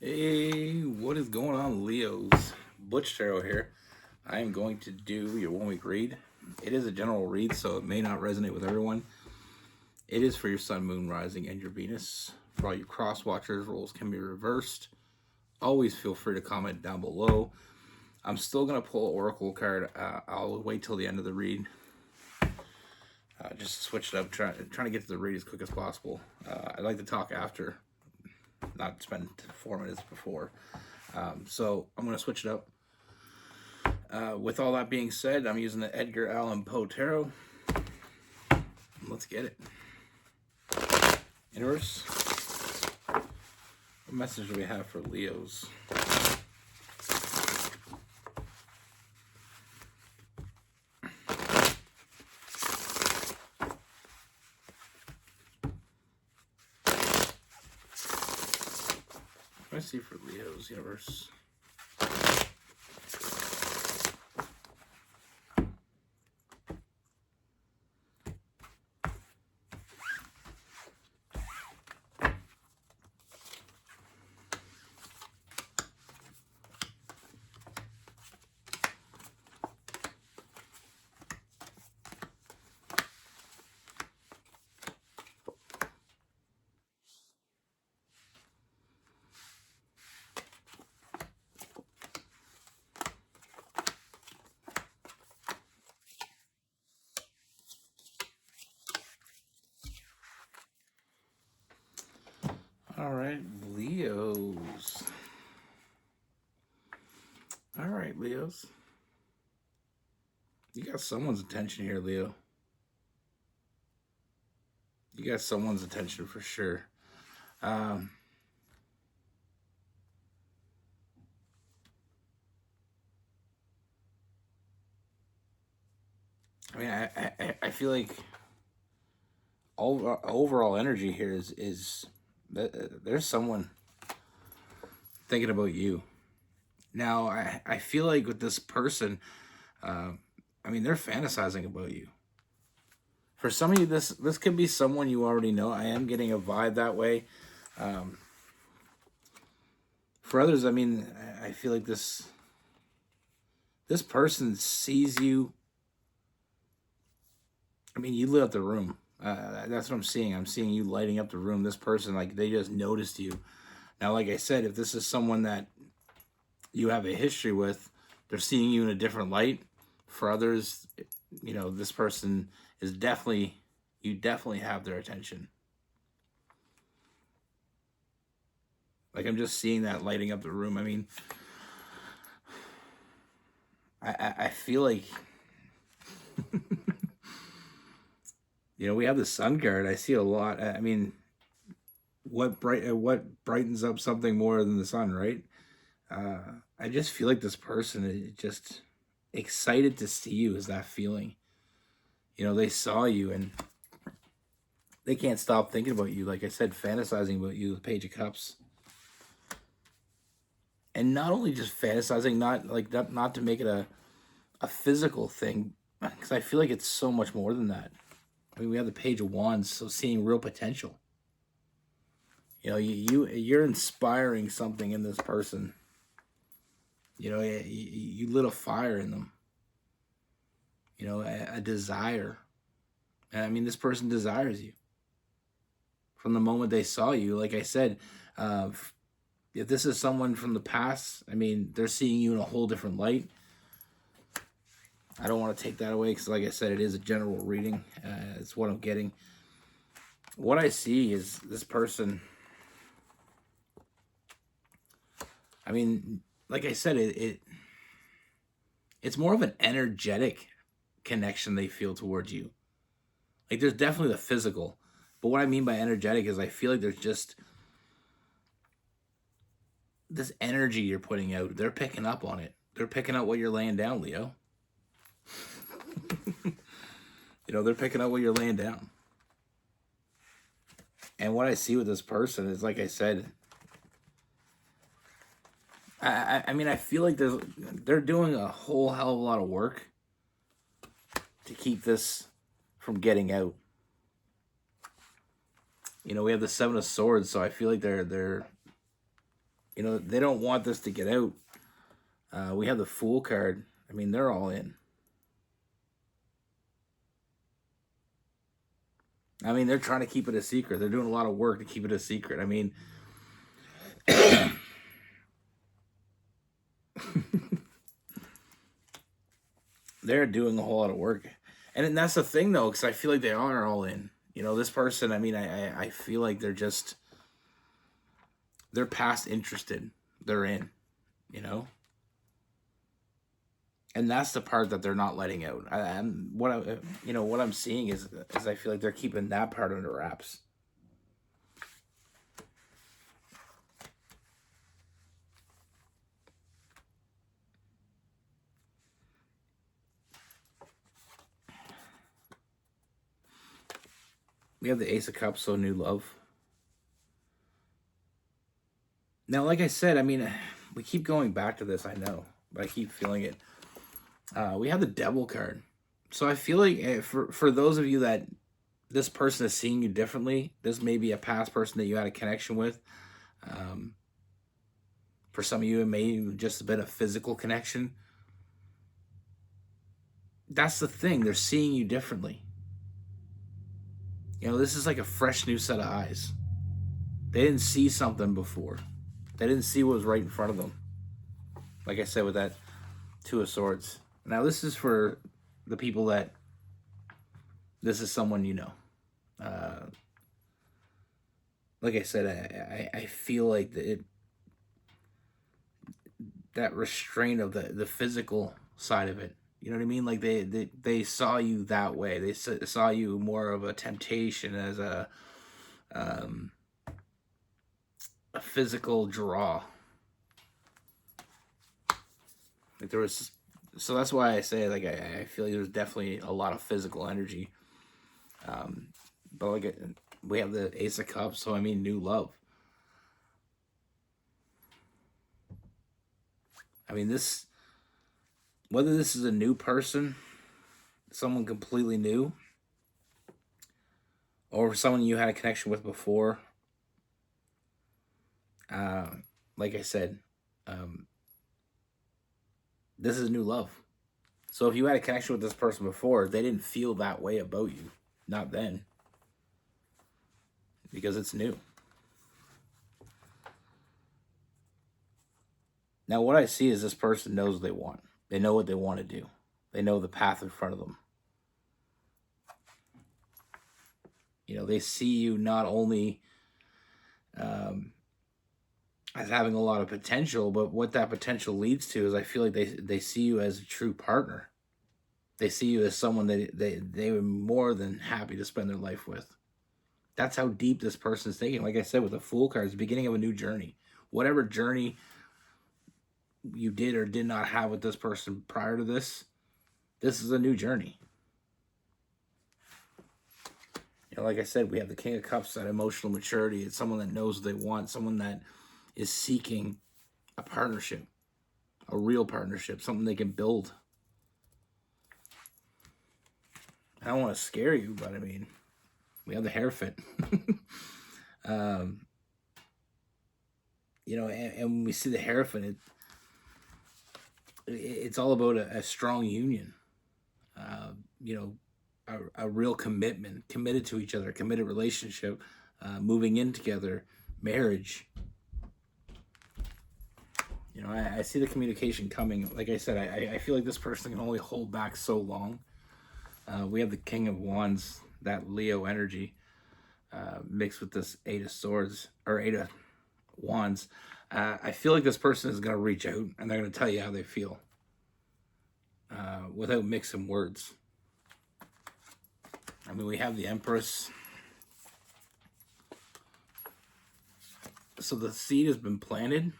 Hey, what is going on, Leos? Butch Tarot here. I am going to do your 1 week read. It is a general read, so it may not resonate with everyone. It is for your Sun, Moon, Rising, and your Venus. For all you cross watchers, roles can be reversed. Always feel free to comment down below. I'm still going to pull an Oracle card. I'll wait till the end of the read. Just to switch it up, trying to get to the read as quick as possible. I'd like to talk after, not spend 4 minutes before. So I'm going to switch it up. With all that being said, I'm using the Edgar Allan Poe Tarot. Let's get it. Universe, what message do we have for Leos? What do I see for Leos, Universe? All right, Leos. All right, Leos. You got someone's attention here, Leo. You got someone's attention for sure. I mean, I feel like overall energy here is there's someone thinking about you. Now, I feel like with this person, I mean, they're fantasizing about you. For some of you, this could be someone you already know. I am getting a vibe that way. For others, I mean, I feel like this person sees you. I mean, you lit up the room. That's what I'm seeing. I'm seeing you lighting up the room. This person, like, they just noticed you. Now, like I said, if this is someone that you have a history with, they're seeing you in a different light. For others, you know, this person is definitely, you definitely have their attention. Like, I'm just seeing that lighting up the room. I mean, I feel like, you know, we have the Sun card. I see a lot. I mean, what brightens up something more than the sun, right? I just feel like this person is just excited to see you. Is that feeling? You know, they saw you and they can't stop thinking about you. Like I said, fantasizing about you, the Page of Cups. And not only just fantasizing, not to make it a physical thing, because I feel like it's so much more than that. I mean, we have the Page of Wands, so seeing real potential. You know, you're inspiring something in this person. You know, you lit a fire in them. You know, a desire. And I mean, this person desires you from the moment they saw you. Like I said, if this is someone from the past, I mean, they're seeing you in a whole different light. I don't want to take that away because, like I said, it is a general reading. It's what I'm getting. What I see is this person. I mean, like I said, it's more of an energetic connection they feel towards you. Like, there's definitely the physical, but what I mean by energetic is I feel like there's just this energy you're putting out. They're picking up on it. They're picking up what you're laying down, Leo. You know, they're picking up what you're laying down. And what I see with this person is, like I said, I mean, I feel like they're doing a whole hell of a lot of work to keep this from getting out. You know, we have the Seven of Swords, so I feel like they're They don't want this to get out. We have the Fool card. I mean, they're all in. I mean, they're trying to keep it a secret. They're doing a lot of work to keep it a secret. I mean, they're doing a whole lot of work. And that's the thing, though, because I feel like they are all in. This person, I mean, I feel like they're past interested. They're in, you know? And that's the part that they're not letting out. What I'm seeing is I feel like they're keeping that part under wraps. We have the Ace of Cups, so new love. Now, like I said, I mean, we keep going back to this, I know, but I keep feeling it. We have the Devil card. So I feel like for those of you that this person is seeing you differently, this may be a past person that you had a connection with. For some of you, it may just have been a physical connection. That's the thing. They're seeing you differently. This is like a fresh new set of eyes. They didn't see something before. They didn't see what was right in front of them. Like I said, with that Two of Swords. Now, this is for the people that this is someone you know. Like I said, I feel like that restraint of the physical side of it. You know what I mean? Like they saw you that way. They saw you more of a temptation, as a physical draw. Like there was, so that's why I say, like, I feel like there's definitely a lot of physical energy. But like we have the Ace of Cups, so I mean, new love. I mean, whether this is a new person, someone completely new, or someone you had a connection with before, like I said, this is new love. So if you had a connection with this person before, they didn't feel that way about you. Not then. Because it's new. Now, what I see is this person knows what they want. They know what they want to do. They know the path in front of them. They see you not only as having a lot of potential, but what that potential leads to is I feel like they see you as a true partner. They see you as someone that they were more than happy to spend their life with. That's how deep this person is thinking. Like I said, with the Fool card, it's the beginning of a new journey. Whatever journey you did or did not have with this person prior to this is a new journey. Like I said, we have the King of Cups, that emotional maturity. It's someone that knows what they want, someone that is seeking a partnership, a real partnership, something they can build. I don't want to scare you, but I mean, we have the Hierophant. And when we see the Hierophant, it's all about a strong union. A real commitment, committed to each other, committed relationship, moving in together, marriage. I see the communication coming. Like I said, I feel like this person can only hold back so long. We have the King of Wands, that Leo energy, mixed with this Eight of Swords, or Eight of Wands. I feel like this person is going to reach out and they're going to tell you how they feel without mixing words. I mean, we have the Empress. So the seed has been planted.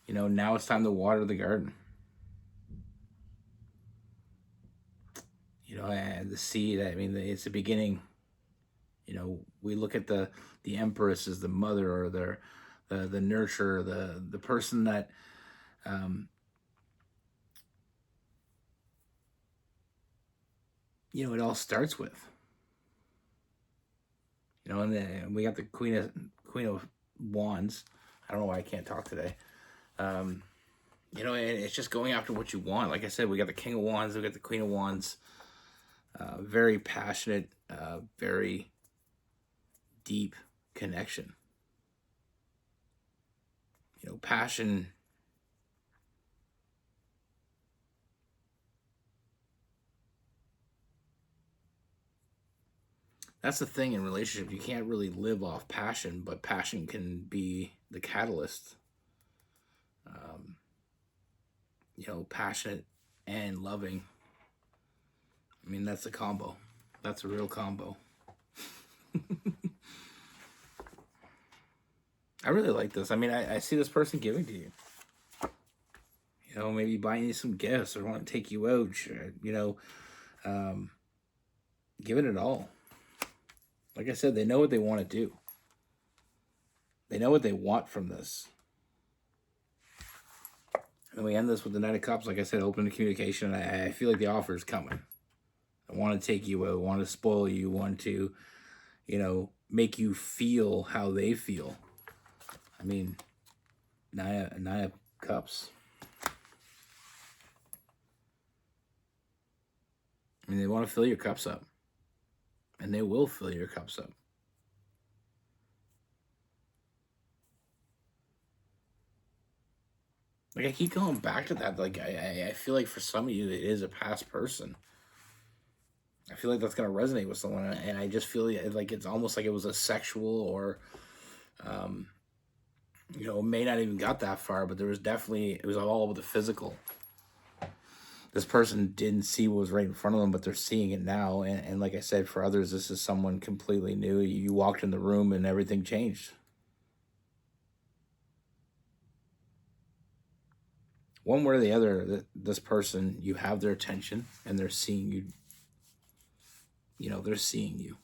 Now it's time to water the garden. The seed, I mean, it's the beginning. We look at the Empress as the mother, or the nurturer, the person that it all starts with. And then we got the Queen of Wands. I don't know why I can't talk today. You know, and it's just going after what you want. Like I said, we got the King of Wands, we got the Queen of Wands. Very passionate, very deep connection. You know, passion. That's the thing in relationships. You can't really live off passion, but passion can be the catalyst. You know, passionate and loving. I mean, that's a combo. That's a real combo. I really like this. I mean, I see this person giving to you. You know, maybe buying you some gifts or want to take you out. You know, giving it all. Like I said, they know what they want to do. They know what they want from this. And we end this with the Knight of Cups. Like I said, open to communication. I feel like the offer is coming. I want to take you out, want to spoil you, want to, you know, make you feel how they feel. I mean, Knight of Cups. I mean, they want to fill your cups up. And they will fill your cups up. Like, I keep going back to that. Like, I feel like for some of you, it is a past person. I feel like that's going to resonate with someone. And I just feel like it's almost like it was a sexual or, you know, may not even got that far, but there was definitely, it was all over the physical. This person didn't see what was right in front of them, but they're seeing it now. And like I said, for others, this is someone completely new. You walked in the room and everything changed. One way or the other, this person, you have their attention and they're seeing you. You know, they're seeing you.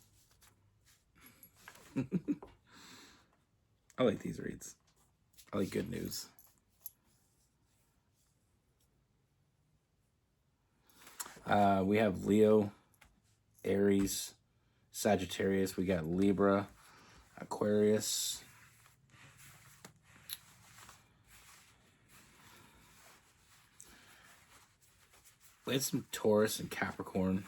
I like these reads. I like good news. We have Leo, Aries, Sagittarius. We got Libra, Aquarius. We had some Taurus and Capricorn.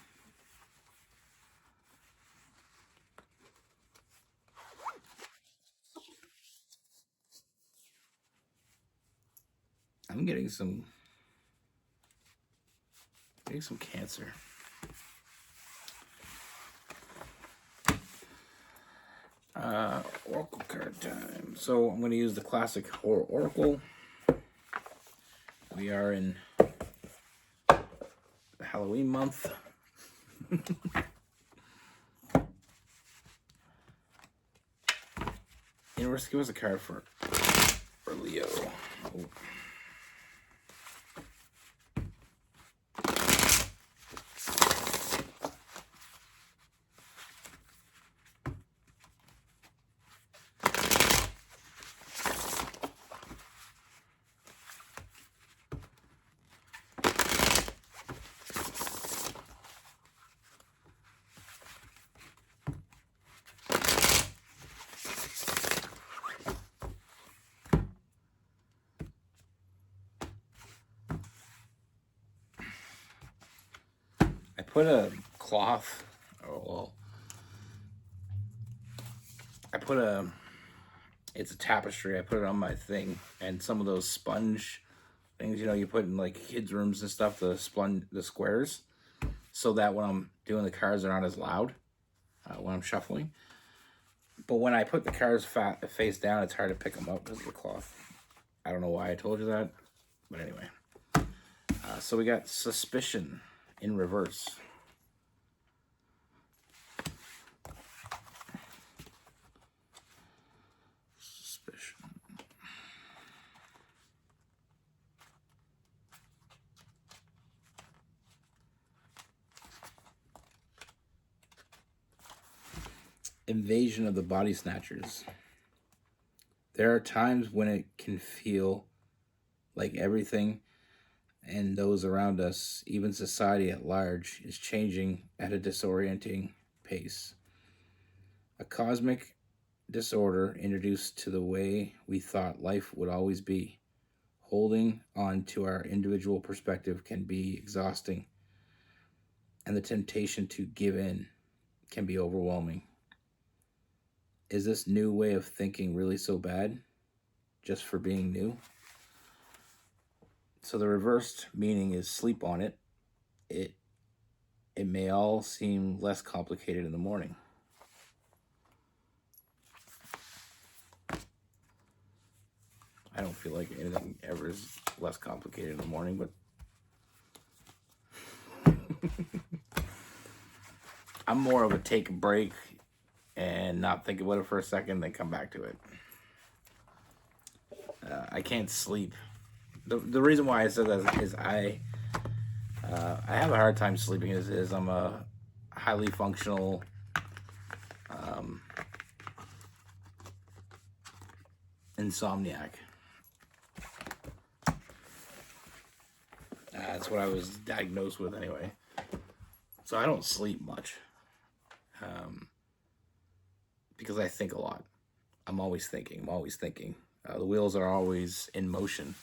I'm getting some Cancer. Oracle card time. So I'm going to use the classic Oracle. We are in the Halloween month. Universe, give us a card for Leo. Oh. I put a cloth, it's a tapestry. I put it on my thing, and some of those sponge things, you know, you put in like kids' rooms and stuff, the squares, so that when I'm doing the cards, they're not as loud when I'm shuffling. But when I put the cards face down, it's hard to pick them up because of the cloth. I don't know why I told you that, but anyway. So we got Suspicion in reverse. Suspicion. Invasion of the Body Snatchers. There are times when it can feel like everything and those around us, even society at large, is changing at a disorienting pace. A cosmic disorder introduced to the way we thought life would always be. Holding on to our individual perspective can be exhausting, and the temptation to give in can be overwhelming. Is this new way of thinking really so bad just for being new? So the reversed meaning is sleep on it. It it may all seem less complicated in the morning. I don't feel like anything ever is less complicated in the morning, but I'm more of a take a break and not think about it for a second, then come back to it. I can't sleep. The reason why I said that is I have a hard time sleeping. Is I'm a highly functional um, insomniac. That's what I was diagnosed with anyway. So I don't sleep much because I think a lot. I'm always thinking. I'm always thinking. The wheels are always in motion.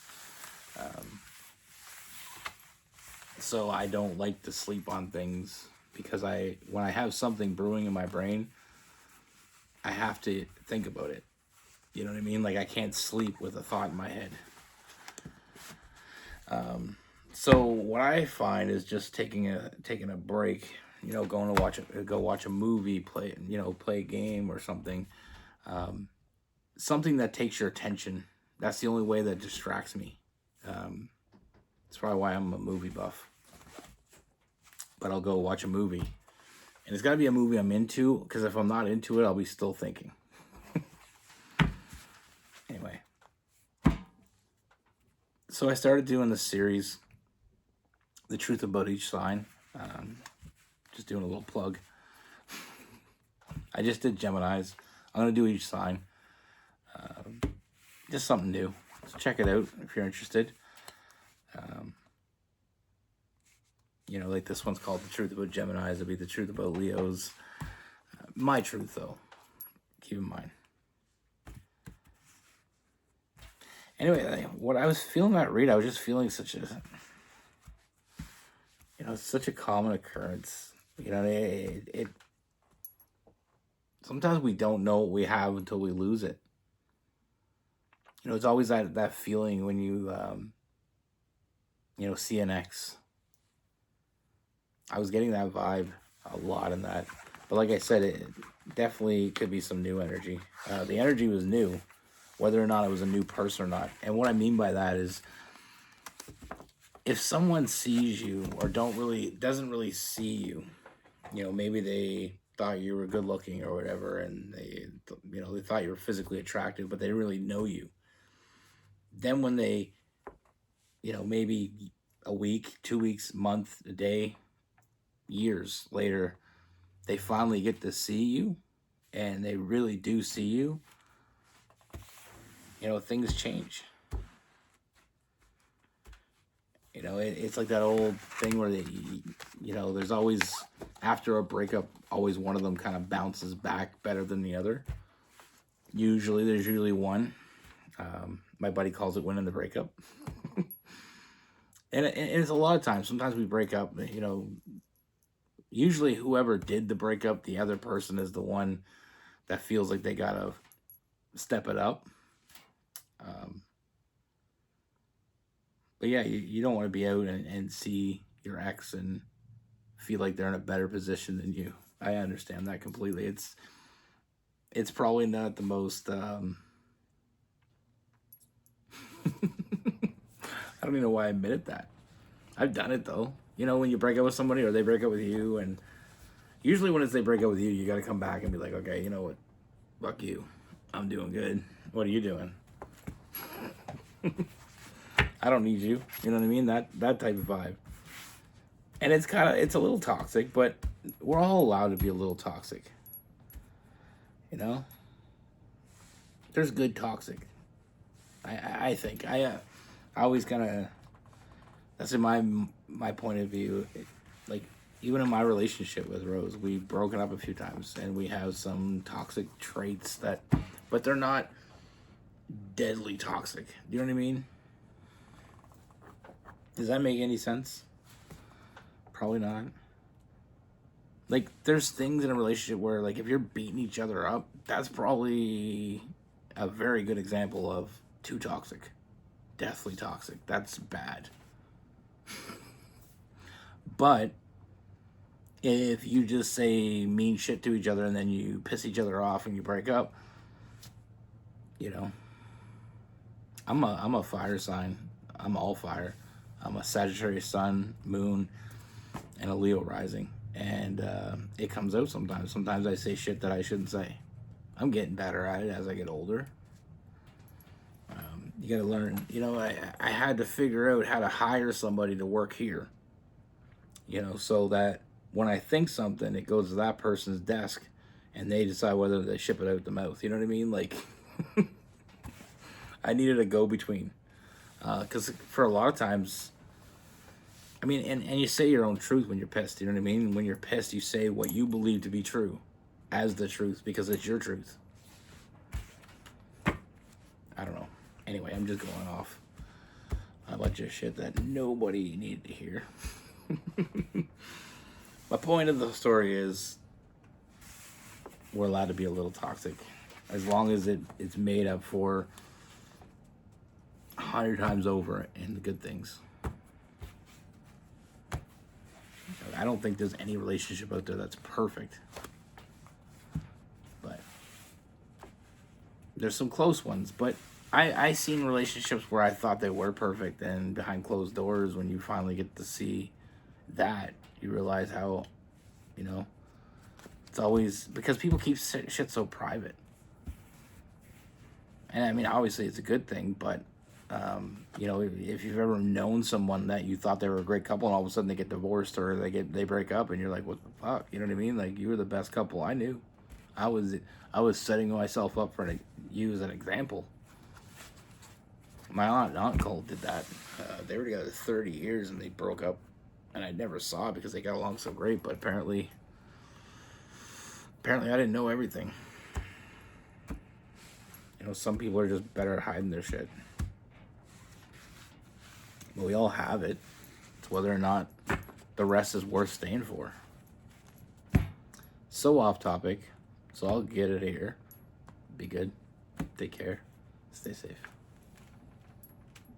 So I don't like to sleep on things because when I have something brewing in my brain, I have to think about it. You know what I mean? Like I can't sleep with a thought in my head. So what I find is just taking a break. Going to watch a movie, play a game or something. Something that takes your attention. That's the only way that distracts me. That's probably why I'm a movie buff. But I'll go watch a movie, and it's got to be a movie I'm into, because if I'm not into it, I'll be still thinking. Anyway, so I started doing this series, The Truth About Each Sign. Just doing a little plug. I just did Geminis. I'm going to do each sign. Just something new. So check it out if you're interested. Like this one's called The Truth About Geminis. It'll be The Truth About Leos. My truth, though. Keep in mind. Anyway, what I was feeling that read, I was just feeling it's such a common occurrence. It sometimes we don't know what we have until we lose it. It's always that feeling when you, see an ex. I was getting that vibe a lot in that. But like I said, it definitely could be some new energy. The energy was new, whether or not it was a new person or not. And what I mean by that is, if someone sees you or doesn't really see you, maybe they thought you were good looking or whatever, and they thought you were physically attractive, but they didn't really know you. Then when they, maybe a week, 2 weeks, month, a day, years later, they finally get to see you, and they really do see you, things change. It's like that old thing where there's always, after a breakup, always one of them kind of bounces back better than the other. There's usually one. My buddy calls it winning the breakup. And it's a lot of times. Sometimes we break up, usually whoever did the breakup, the other person is the one that feels like they gotta step it up. But yeah, you don't want to be out and see your ex and feel like they're in a better position than you. I understand that completely. It's probably not the most I don't even know why I admitted that. I've done it though. When you break up with somebody or they break up with you, and usually when they break up with you, you got to come back and be like, okay, you know what? Fuck you. I'm doing good. What are you doing? I don't need you. You know what I mean? That type of vibe. And it's a little toxic, but we're all allowed to be a little toxic. There's good toxic. I think. I always kind of, that's in my point of view. Like, even in my relationship with Rose, we've broken up a few times, and we have some toxic traits that, but they're not deadly toxic. Do you know what I mean? Does that make any sense? Probably not. Like, there's things in a relationship where, like, if you're beating each other up, that's probably a very good example of too toxic. Deathly toxic. That's bad. But if you just say mean shit to each other and then you piss each other off and you break up, you know, I'm a fire sign. I'm all fire. I'm a Sagittarius sun, moon, and a Leo rising. And it comes out sometimes. Sometimes I say shit that I shouldn't say. I'm getting better at it as I get older. You got to learn. You know, I had to figure out how to hire somebody to work here. You know, so that when I think something, it goes to that person's desk, and they decide whether they ship it out the mouth. You know what I mean? Like, I needed a go-between. Because for a lot of times, I mean, and you say your own truth when you're pissed. You know what I mean? When you're pissed, you say what you believe to be true as the truth because it's your truth. I don't know. Anyway, I'm just going off a bunch of shit that nobody needed to hear. My point of the story is we're allowed to be a little toxic as long as it's made up for 100 times over in the good things. I don't think there's any relationship out there that's perfect. But there's some close ones. But I seen relationships where I thought they were perfect, and behind closed doors, when you finally get to see that, you realize how, you know, it's always because people keep shit so private. And I mean, obviously it's a good thing, but you know, if you've ever known someone that you thought they were a great couple and all of a sudden they get divorced or they break up and you're like, what the fuck? You know what I mean? Like, you were the best couple I knew. I was setting myself up for you as an example. My aunt and uncle did that. They were together 30 years and they broke up, and I never saw it because they got along so great. But apparently I didn't know everything. You know, some people are just better at hiding their shit. But we all have it. It's whether or not the rest is worth staying for. So off topic. So I'll get it here. Be good. Take care. Stay safe.